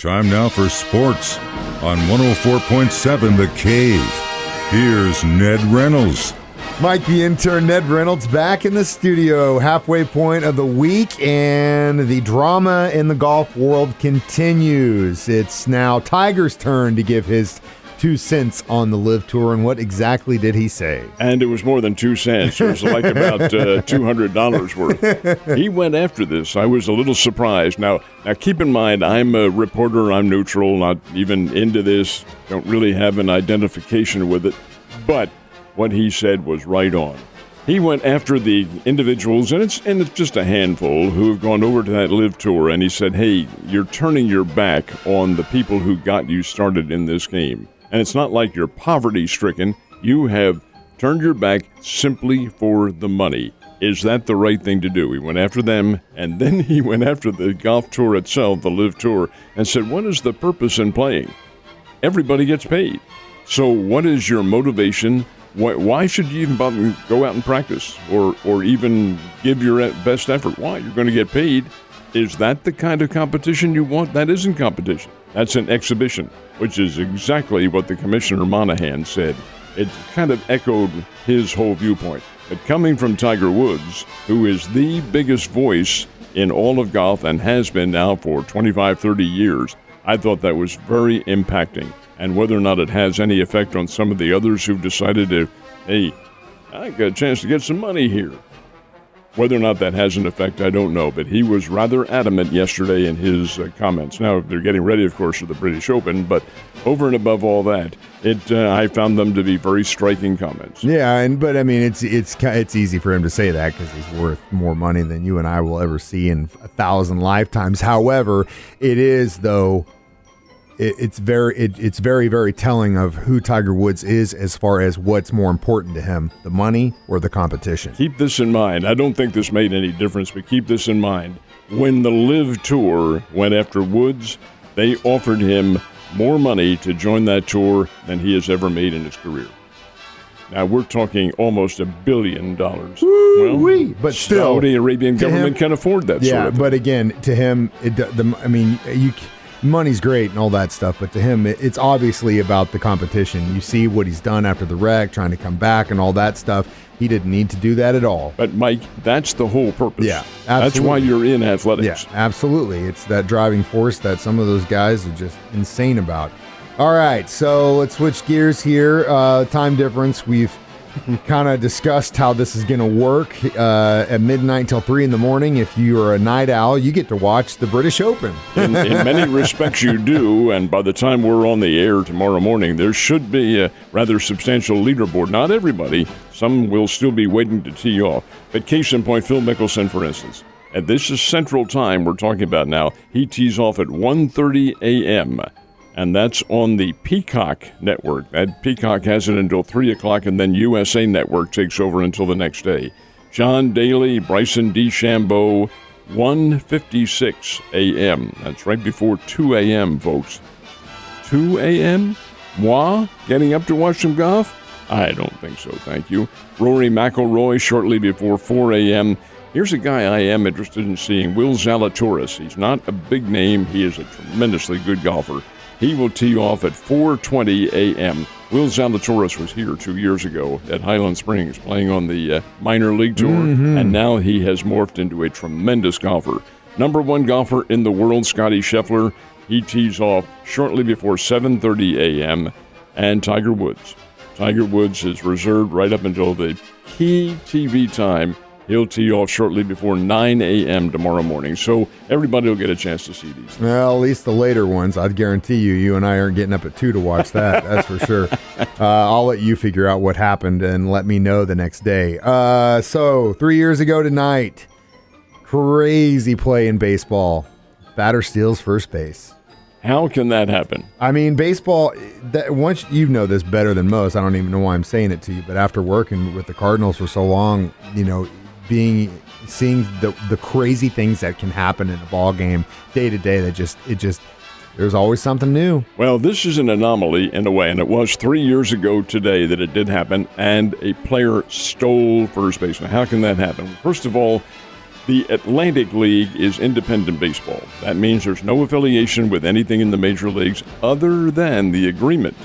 Time now for sports on 104.7 The Cave. Here's Ned Reynolds. Mike, the intern, Ned Reynolds, back in the studio, halfway point of the week, and the drama in the golf world continues. It's now Tiger's turn to give his 2 cents on the LIV Tour, and what exactly did he say? And it was more than 2 cents. It was like about $200 worth. He went after this. I was a little surprised. Now keep in mind, I'm a reporter. I'm neutral, not even into this. Don't really have an identification with it. But what he said was right on. He went after the individuals, and it's just a handful, who have gone over to that LIV Tour, and he said, hey, you're turning your back on the people who got you started in this game. And it's not like you're poverty-stricken. You have turned your back simply for the money. Is that the right thing to do? He went after them, and then he went after the golf tour itself, the LIV Tour, and said, what is the purpose in playing? Everybody gets paid. So what is your motivation? Why should you even bother go out and practice or even give your best effort? Why? You're going to get paid. Is that the kind of competition you want? That isn't competition. That's an exhibition, which is exactly what the Commissioner Monahan said. It kind of echoed his whole viewpoint. But coming from Tiger Woods, who is the biggest voice in all of golf and has been now for 25, 30 years, I thought that was very impacting. And whether or not it has any effect on some of the others who've decided to, hey, I got a chance to get some money here. Whether or not that has an effect, I don't know. But he was rather adamant yesterday in his comments. Now, they're getting ready, of course, for the British Open. But over and above all that, I found them to be very striking comments. Yeah, but I mean, it's easy for him to say that because he's worth more money than you and I will ever see in 1,000 lifetimes. However, it is, though, it's very, very telling of who Tiger Woods is as far as what's more important to him, the money or the competition. Keep this in mind. I don't think this made any difference, but keep this in mind. When the LIV Tour went after Woods, they offered him more money to join that tour than he has ever made in his career. Now, we're talking almost $1 billion. Well, but still, Saudi Arabian government can afford that sort of thing. But again, to him, money's great and all that stuff, but to him, it's obviously about the competition. You see what he's done after the wreck, trying to come back and all that stuff. He didn't need to do that at all. But, Mike, that's the whole purpose. Yeah, absolutely. That's why you're in athletics. Yeah, absolutely. It's that driving force that some of those guys are just insane about. All right, so let's switch gears here. Time difference. We've kind of discussed how this is going to work at midnight till 3 in the morning. If you are a night owl, you get to watch the British Open. In many respects you do, and by the time we're on the air tomorrow morning, there should be a rather substantial leaderboard. Not everybody. Some will still be waiting to tee off. But case in point, Phil Mickelson, for instance. And this is Central Time we're talking about now. He tees off at 1:30 a.m., and that's on the Peacock Network. That Peacock has it until 3 o'clock, and then USA Network takes over until the next day. John Daly, Bryson DeChambeau, 1:56 a.m. That's right before 2 a.m., folks. 2 a.m.? Moi? Getting up to watch some golf? I don't think so, thank you. Rory McIlroy shortly before 4 a.m. Here's a guy I am interested in seeing, Will Zalatoris. He's not a big name. He is a tremendously good golfer. He will tee off at 4:20 a.m. Will Zalatoris was here 2 years ago at Highland Springs playing on the minor league tour, and now he has morphed into a tremendous golfer. Number 1 golfer in the world, Scottie Scheffler. He tees off shortly before 7:30 a.m. And Tiger Woods. Tiger Woods is reserved right up until the key TV time. He'll tee off shortly before 9 a.m. tomorrow morning. So everybody will get a chance to see these. Well, at least the later ones. I'd guarantee you and I aren't getting up at 2 to watch that. That's for sure. I'll let you figure out what happened and let me know the next day. So 3 years ago tonight, crazy play in baseball. Batter steals first base. How can that happen? I mean, baseball, once you know this better than most, I don't even know why I'm saying it to you, but after working with the Cardinals for so long, seeing the crazy things that can happen in a ball game day to day, there's always something new. Well, this is an anomaly in a way, and it was 3 years ago today that it did happen, and a player stole first base. Now, how can that happen? First of all, The Atlantic League is independent baseball. That means there's no affiliation with anything in the major leagues other than the agreement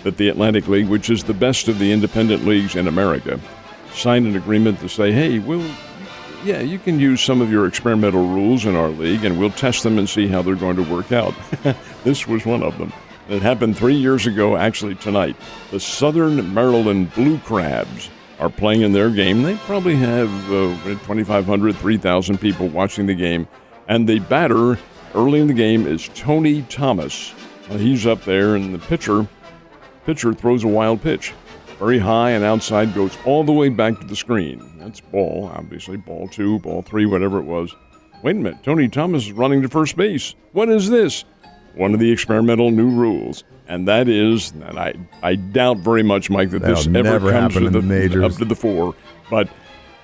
that the Atlantic League, which is the best of the independent leagues in America, signed an agreement to say, hey, you can use some of your experimental rules in our league, and we'll test them and see how they're going to work out. This was one of them. It happened 3 years ago, actually tonight. The Southern Maryland Blue Crabs are playing in their game. They probably have 2,500, 3,000 people watching the game. And the batter early in the game is Tony Thomas. He's up there, and the pitcher throws a wild pitch. Very high and outside, goes all the way back to the screen. That's ball, obviously, ball 2, ball 3, whatever it was. Wait a minute, Tony Thomas is running to first base. What is this? One of the experimental new rules. And that is, and I doubt very much, Mike, that this ever comes to the majors. Up to the fore. But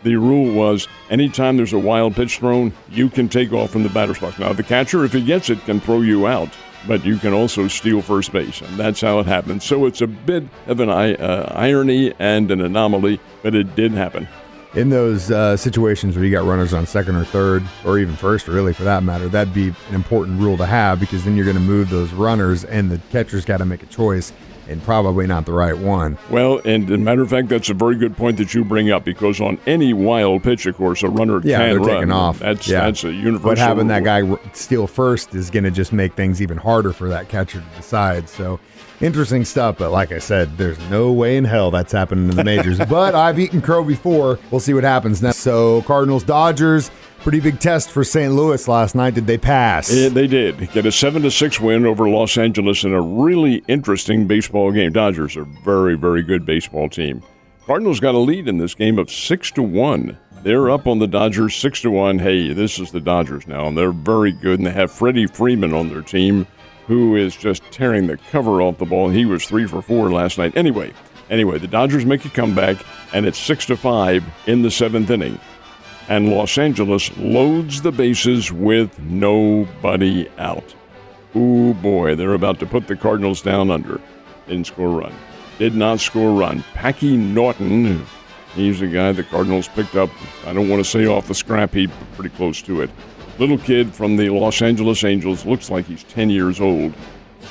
the rule was anytime there's a wild pitch thrown, you can take off from the batter's box. Now, the catcher, if he gets it, can throw you out. But you can also steal first base, and that's how it happened. So it's a bit of an irony and an anomaly, but it did happen. In those situations where you got runners on second or third, or even first, really, for that matter, that'd be an important rule to have, because then you're going to move those runners, and the catcher's got to make a choice, and probably not the right one. Well, and as a matter of fact, that's a very good point that you bring up, because on any wild pitch, of course, a runner can run. Taking off. That's a universal But having rule. that guy steal first is going to just make things even harder for that catcher to decide. So interesting stuff, but like I said, there's no way in hell that's happening in the majors. But I've eaten crow before. We'll see what happens now. So Cardinals-Dodgers, pretty big test for St. Louis last night. Did they pass? They did. Get a 7-6 win over Los Angeles in a really interesting baseball game. Dodgers are a very, very good baseball team. Cardinals got a lead in this game of 6-1. They're up on the Dodgers 6-1. Hey, this is the Dodgers now, and they're very good. And they have Freddie Freeman on their team, who is just tearing the cover off the ball. He was 3 for 4 last night. Anyway, the Dodgers make a comeback, and it's 6-5 in the 7th inning. And Los Angeles loads the bases with nobody out. Ooh, boy, they're about to put the Cardinals down under. Didn't score a run. Did not score a run. Packy Norton, he's the guy the Cardinals picked up. I don't want to say off the scrap heap, but pretty close to it. Little kid from the Los Angeles Angels, looks like he's 10 years old,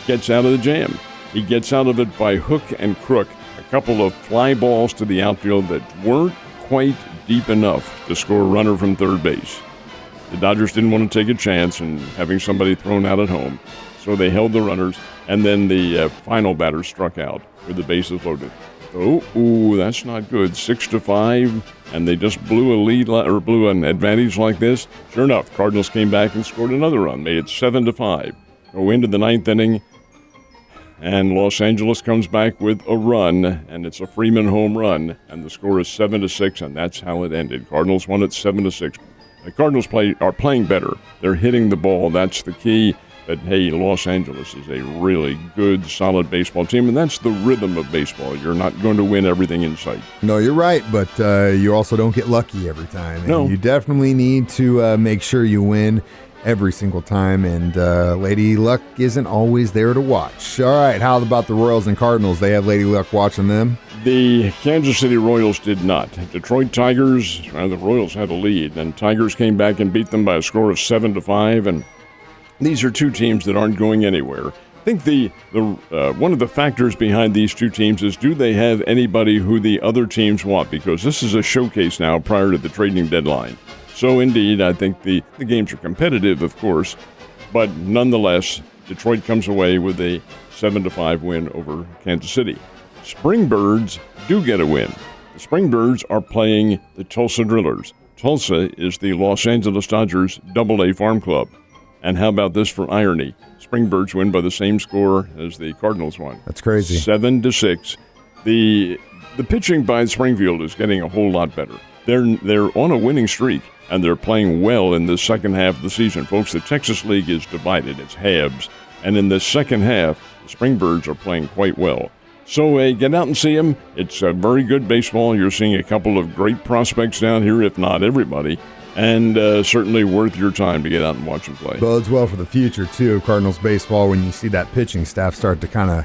gets out of the jam. He gets out of it by hook and crook. A couple of fly balls to the outfield that weren't quite deep enough to score a runner from third base. The Dodgers didn't want to take a chance in having somebody thrown out at home, so they held the runners, and then the final batter struck out with the bases loaded. Oh, that's not good. 6-5, and they just blew a lead or blew an advantage like this. Sure enough, Cardinals came back and scored another run, made it 7-5. Go into the 9th inning, and Los Angeles comes back with a run, and it's a Freeman home run, and the score is 7-6, and that's how it ended. Cardinals won it 7-6. The Cardinals are playing better. They're hitting the ball. That's the key. But, hey, Los Angeles is a really good, solid baseball team, and that's the rhythm of baseball. You're not going to win everything in sight. No, you're right, but you also don't get lucky every time. And no. You definitely need to make sure you win every single time, and Lady Luck isn't always there to watch. All right, how about the Royals and Cardinals? They have Lady Luck watching them? The Kansas City Royals did not. Detroit Tigers, the Royals had a lead, and Tigers came back and beat them by a score of 7-5, and these are two teams that aren't going anywhere. I think the one of the factors behind these two teams is, do they have anybody who the other teams want? Because this is a showcase now prior to the trading deadline. So, indeed, I think the games are competitive, of course, but nonetheless, Detroit comes away with a 7-5 win over Kansas City. Springbirds do get a win. The Springbirds are playing the Tulsa Drillers. Tulsa is the Los Angeles Dodgers AA farm club. And how about this for irony? Springbirds win by the same score as the Cardinals won. That's crazy. 7-6. The pitching by Springfield is getting a whole lot better. They're on a winning streak, and they're playing well in the second half of the season. Folks, the Texas League is divided. It's halves. And in the second half, the Springbirds are playing quite well. So get out and see them. It's a very good baseball. You're seeing a couple of great prospects down here, if not everybody. And certainly worth your time to get out and watch them play. Bodes well for the future, too, of Cardinals baseball, when you see that pitching staff start to kind of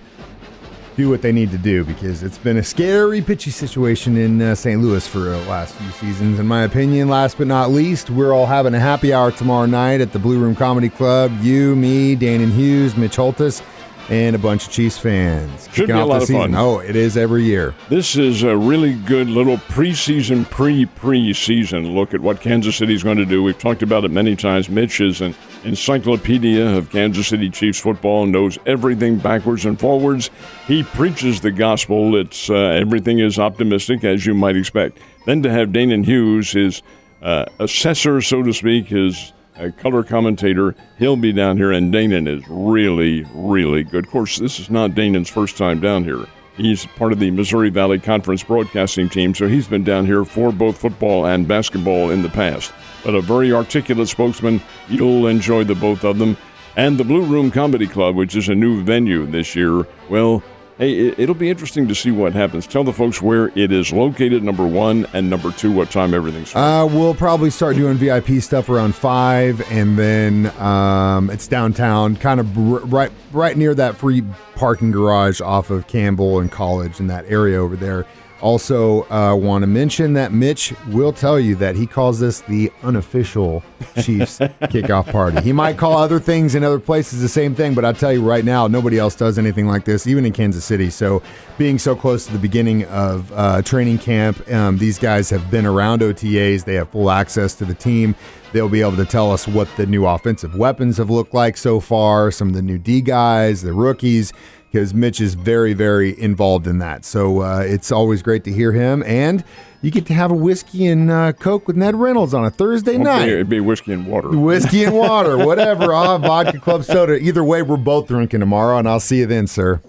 do what they need to do, because it's been a scary pitchy situation in St. Louis for the last few seasons, in my opinion. Last but not least, we're all having a happy hour tomorrow night at the Blue Room Comedy Club. You, me, Dan Hughes, Mitch Holtis, and a bunch of Chiefs fans. Should be a lot of fun. Oh, it is every year. This is a really good little preseason, pre-preseason look at what Kansas City is going to do. We've talked about it many times. Mitch is an encyclopedia of Kansas City Chiefs football, knows everything backwards and forwards. He preaches the gospel. It's everything is optimistic, as you might expect. Then to have Danon Hughes, his assessor, so to speak, his color commentator, he'll be down here, and Danon is really, really good. Of course, this is not Danon's first time down here. He's part of the Missouri Valley Conference broadcasting team, so he's been down here for both football and basketball in the past. But a very articulate spokesman. You'll enjoy the both of them. And the Blue Room Comedy Club, which is a new venue this year, well, hey, it'll be interesting to see what happens. Tell the folks where it is located, number one, and number two, what time everything starts. We'll probably start doing VIP stuff around 5, and then it's downtown, kind of right near that free parking garage off of Campbell and College, in that area over there. Also, want to mention that Mitch will tell you that he calls this the unofficial Chiefs kickoff party. He might call other things in other places the same thing, but I'll tell you right now, nobody else does anything like this, even in Kansas City. So being so close to the beginning of training camp, these guys have been around OTAs. They have full access to the team. They'll be able to tell us what the new offensive weapons have looked like so far, some of the new D guys, the rookies, because Mitch is very, very involved in that. So it's always great to hear him. And you get to have a whiskey and Coke with Ned Reynolds on a Thursday night. It'd be whiskey and water. Whiskey and water, whatever. Vodka, club soda. Either way, we're both drinking tomorrow, and I'll see you then, sir.